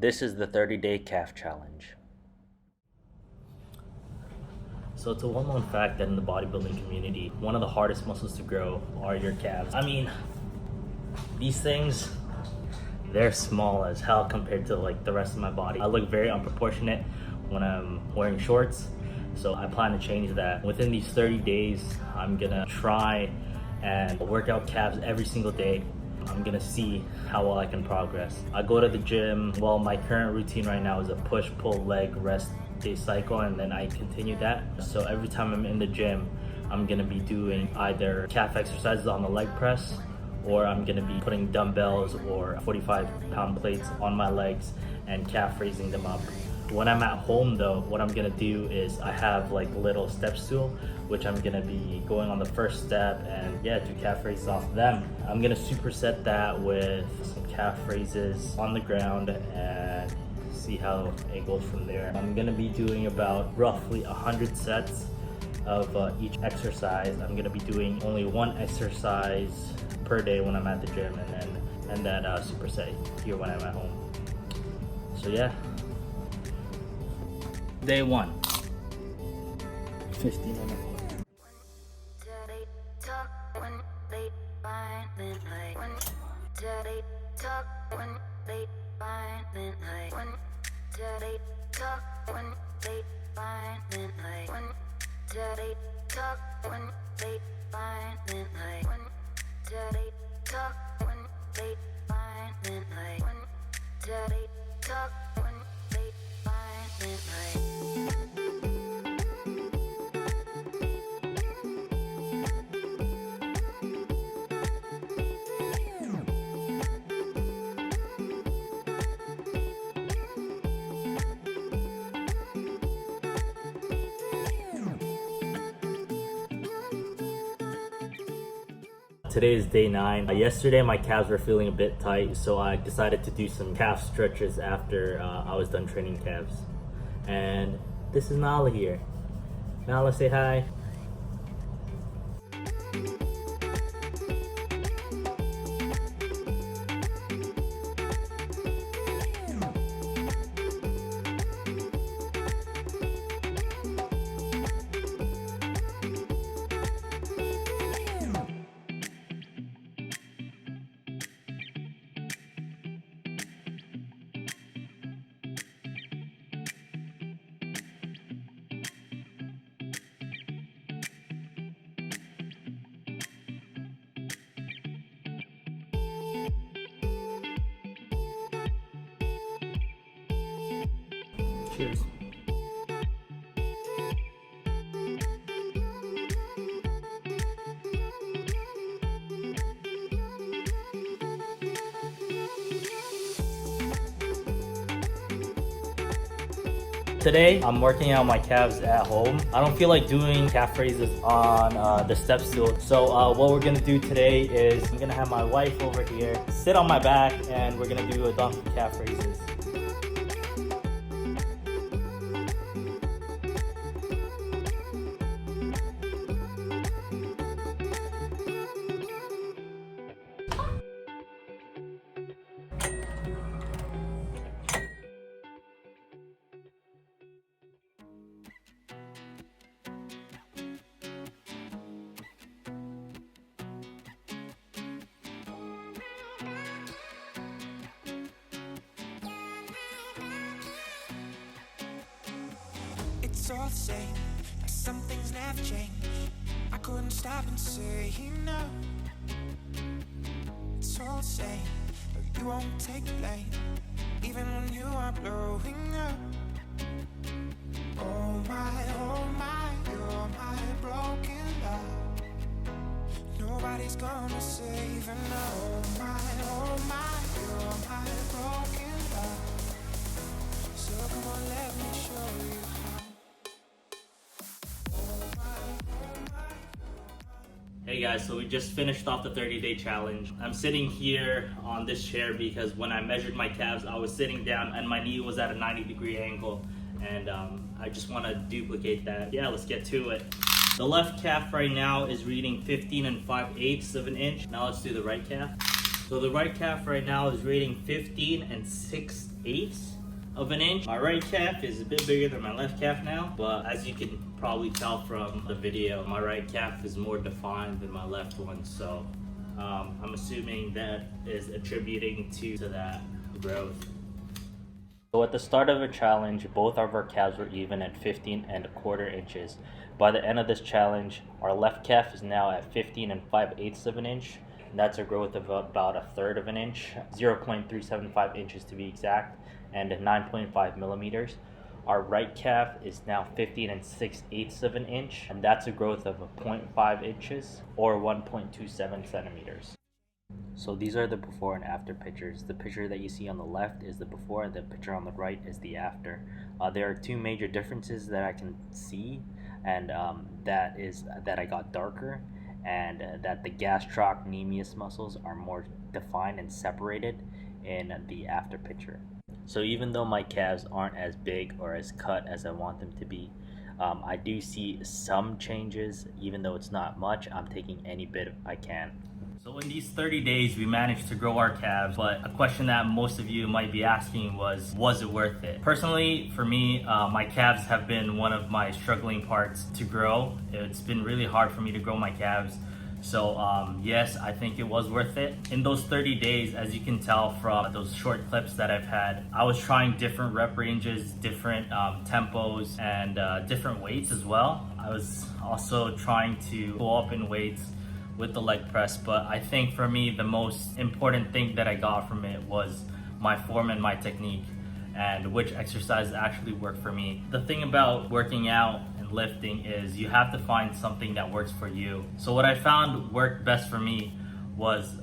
This is the 30-day calf challenge. So it's a well-known fact that in the bodybuilding community, one of the hardest muscles to grow are your calves. I mean, these things, they're small as hell compared to like the rest of my body. I look very unproportionate when I'm wearing shorts. So I plan to change that. Within these 30 days, I'm gonna try and work out calves every single day. I'm gonna see how well I can progress. I go to the gym. Well, my current routine right now is a push, pull, leg, rest day cycle, and then I continue that. So every time I'm in the gym, I'm gonna be doing either calf exercises on the leg press, or I'm gonna be putting dumbbells or 45-pound plates on my legs and calf raising them up. When I'm at home though, what I'm gonna do is I have like little step stool, which I'm gonna be going on the first step and do calf raises off them. I'm gonna superset that with some calf raises on the ground and see how it goes from there. I'm gonna be doing about roughly 100 sets of each exercise. I'm gonna be doing only one exercise per day when I'm at the gym, and that superset here when I'm at home. So yeah. Day 1. 50 minutes. Today is day 9. Yesterday my calves were feeling a bit tight, so I decided to do some calf stretches after I was done training calves. And this is Nala here. Nala, say hi. Cheers. Today, I'm working out my calves at home. I don't feel like doing calf raises on the step stool. So what we're gonna do today is I'm gonna have my wife over here sit on my back and we're gonna do a donkey calf raises. It's all the same, like some things never change. I couldn't stop and say no. It's all the same, but you won't take the blame, even when you are blowing up. Oh my, you're my broken love. Nobody's gonna save her now. Oh my, you're my broken love. So come on, let me show you. Hey guys, so we just finished off the 30-day challenge. I'm sitting here on this chair because when I measured my calves, I was sitting down and my knee was at a 90-degree angle, and I just want to duplicate that. Yeah, let's get to it. The left calf right now is reading 15 5/8 of an inch. Now let's do the right calf. So the right calf right now is reading 15 6 6/8 of an inch. My right calf is a bit bigger than my left calf now, but as you can probably tell from the video, my right calf is more defined than my left one. So I'm assuming that is attributing to that growth. So at the start of the challenge, both of our calves were even at 15.25 inches. By the end of this challenge, our left calf is now at 15.5/8 of an inch. And that's a growth of about 1/3 of an inch, 0.375 inches to be exact, and 9.5 millimeters. Our right calf is now 15.6/8 of an inch, and that's a growth of 0.5 inches or 1.27 centimeters. So these are the before and after pictures. The picture that you see on the left is the before, and the picture on the right is the after. There are two major differences that I can see, and that is that I got darker, and that the gastrocnemius muscles are more defined and separated in the after picture. So even though my calves aren't as big or as cut as I want them to be, I do see some changes. Even though it's not much, I'm taking any bit I can. So in these 30 days, we managed to grow our calves, but a question that most of you might be asking was it worth it? Personally, for me, my calves have been one of my struggling parts to grow. It's been really hard for me to grow my calves. So yes, I think it was worth it. In those 30 days, as you can tell from those short clips that I've had, I was trying different rep ranges, different tempos, and different weights as well. I was also trying to go up in weights with the leg press, but I think for me the most important thing that I got from it was my form and my technique, and which exercises actually work for me. The thing about working out and lifting is you have to find something that works for you. So what I found worked best for me was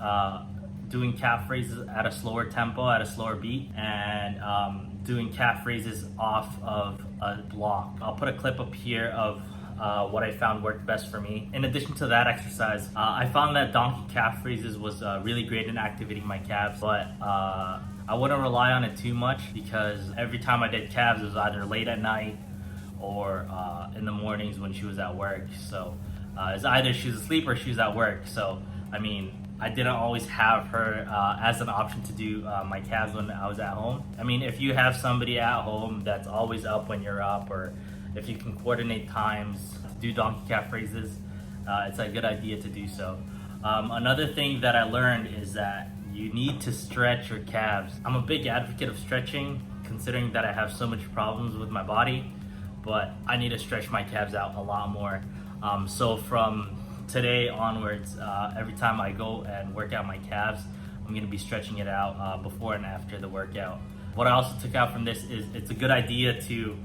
doing calf raises at a slower tempo, at a slower beat, and doing calf raises off of a block. I'll put a clip up here of what I found worked best for me. In addition to that exercise, I found that donkey calf raises was really great in activating my calves, but I wouldn't rely on it too much because every time I did calves, it was either late at night or in the mornings when she was at work. So it's either she was asleep or she was at work. So I mean, I didn't always have her as an option to do my calves when I was at home. I mean, if you have somebody at home that's always up when you're up, or if you can coordinate times to do donkey calf raises, it's a good idea to do so. Another thing that I learned is that you need to stretch your calves. I'm a big advocate of stretching, considering that I have so much problems with my body, but I need to stretch my calves out a lot more. So from today onwards, every time I go and work out my calves, I'm gonna be stretching it out before and after the workout. What I also took out from this is it's a good idea to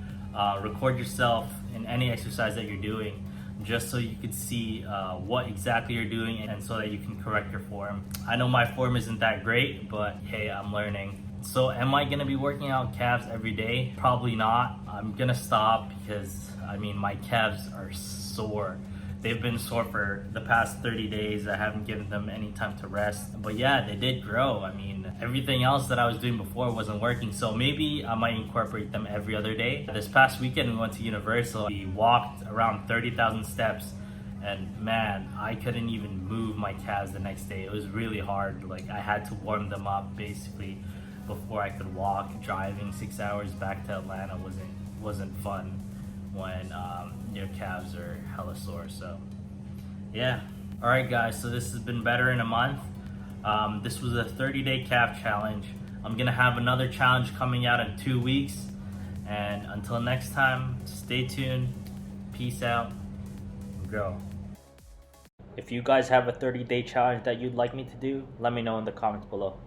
record yourself in any exercise that you're doing, just so you could see what exactly you're doing, and so that you can correct your form. I know my form isn't that great, but hey, I'm learning. So am I gonna be working out calves every day? Probably not. I'm gonna stop because I mean, my calves are sore. They've been sore for the past 30 days. I haven't given them any time to rest. But yeah, they did grow. I mean, everything else that I was doing before wasn't working. So maybe I might incorporate them every other day. This past weekend, we went to Universal. We walked around 30,000 steps. And man, I couldn't even move my calves the next day. It was really hard. Like, I had to warm them up basically before I could walk. Driving 6 hours back to Atlanta wasn't fun when your calves are hella sore. So yeah, all right guys, so this has been better in a month. This was a 30-day calf challenge. I'm gonna have another challenge coming out in 2 weeks, and until next time, stay tuned. Peace out. Grow. If you guys have a 30-day challenge that you'd like me to do, let me know in the comments below.